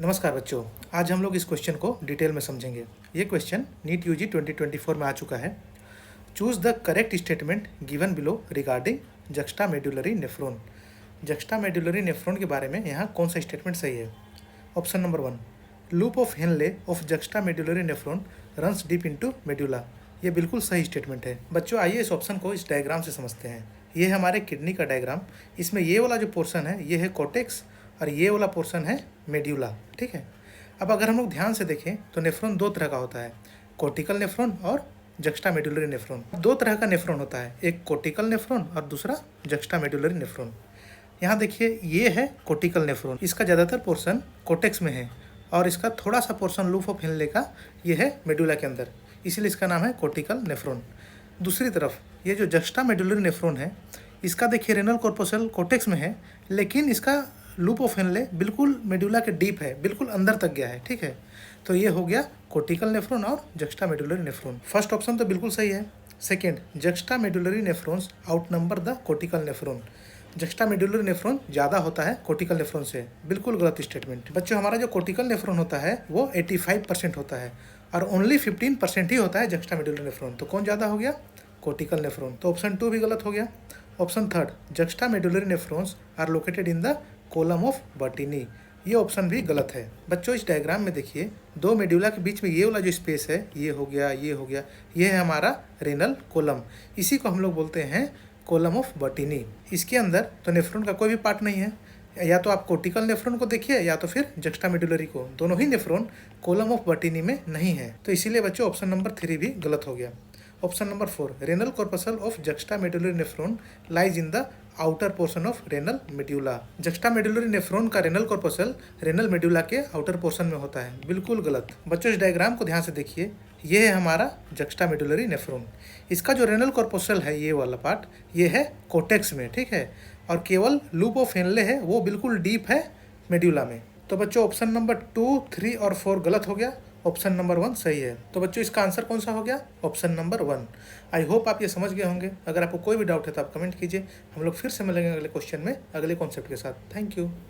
नमस्कार बच्चों, आज हम लोग इस क्वेश्चन को डिटेल में समझेंगे। ये क्वेश्चन नीट यूजी 2024 में आ चुका है। Choose the correct statement given below regarding juxta medullary nephron. Juxta medullary nephron के बारे में यहाँ कौन सा स्टेटमेंट सही है? Option number 1, loop of Henle of juxta medullary nephron runs deep into medulla. ये बिल्कुल सही स्टेटमेंट है। बच्चों आइए इस ऑप्शन को इस डायग्राम से समझते हैं। ये है हमारे किडनी का डायग्राम। इसमें ये वाला जो पोर्शन है ये है कोर्टेक्स और ये वाला पोर्शन है मेड्यूला। ठीक है। अब अगर हम लोग ध्यान से देखें तो नेफ्रॉन दो तरह का होता है, कोर्टिकल नेफ्रॉन और जक्स्टा मेडुलरी नेफ्रॉन। दो तरह का नेफ्रॉन होता है, एक कोर्टिकल नेफ्रॉन और दूसरा जक्स्टा मेडुलरी नेफ्रॉन। यहाँ देखिए ये है कोर्टिकल नेफ्रॉन। इसका ज़्यादातर पोर्शन कोर्टेक्स में है और इसका थोड़ा सा पोर्शन लूप ऑफ हेनले का ये है मेडुला के अंदर, इसीलिए इसका नाम है कोर्टिकल नेफ्रॉन। दूसरी तरफ ये जो जक्स्टा मेडुलरी नेफ्रॉन है इसका देखिए रेनल कॉर्पस्कल कोर्टेक्स में है, लेकिन इसका लूप ऑफ हेनले बिल्कुल मेडुला के डीप है, बिल्कुल अंदर तक गया है। ठीक है, तो ये हो गया कोर्टिकल नेफ्रॉन और juxta medullary nephron. First option तो बिल्कुल सही है। Second, juxta medullary nephrons out number the cortical nephron. Juxta medullary nephron ज़्यादा होता है कोर्टिकल नेफ्रॉन से, बिल्कुल गलत स्टेटमेंट। बच्चों हमारा जो कोर्टिकल नेफ्रॉन होता है वो 85% होता है और ओनली 15% ही होता है जक्स्टा मेडुलरी नेफ्रॉन। तो कौन ज़्यादा हो गया? Cortical nephron. तो ऑप्शन 2 भी गलत हो गया। Option third, juxtamedullary nephrons are located in the column of Bertini. ये ऑप्शन भी गलत है। बच्चों इस डायग्राम में देखिए दो मेडुला के बीच में ये वाला जो स्पेस है ये हो गया, ये हो गया, ये है हमारा रेनल कोलम। इसी को हम लोग बोलते हैं कोलम ऑफ बर्टीनी। इसके अंदर तो नेफ्रॉन का कोई भी पार्ट नहीं है। या तो आप कोर्टिकल नेफ्रॉन को देखिए या तो फिर जक्स्टा मेडुलरी को, दोनों ही नेफ्रॉन कोलम ऑफ बर्टीनी में नहीं है। तो इसीलिए बच्चों ऑप्शन नंबर 3 भी गलत हो गया। Option number 4, renal corpuscle of juxta medullary nephron lies in the outer portion of renal medulla. Juxta medullary nephron का रेनल कॉर्पस्कल रेनल मेड्यूला के आउटर पोर्शन में होता है, बिल्कुल गलत। बच्चों इस डायग्राम को ध्यान से देखिए, ये है हमारा जक्स्टा मेडुलरी नेफ्रॉन। इसका जो रेनल कॉर्पस्कल है ये वाला पार्ट ये है कोर्टेक्स में। ठीक है, और केवल लूप ऑफ हेनले है वो बिल्कुल डीप है मेड्यूला में। तो बच्चों ऑप्शन नंबर 2, 3 और 4 गलत हो गया, ऑप्शन नंबर 1 सही है। तो बच्चों इसका आंसर कौन सा हो गया? Option number 1। आई होप आप ये समझ गए होंगे। अगर आपको कोई भी डाउट है तो आप कमेंट कीजिए। हम लोग फिर से मिलेंगे अगले क्वेश्चन में अगले कॉन्सेप्ट के साथ। Thank you.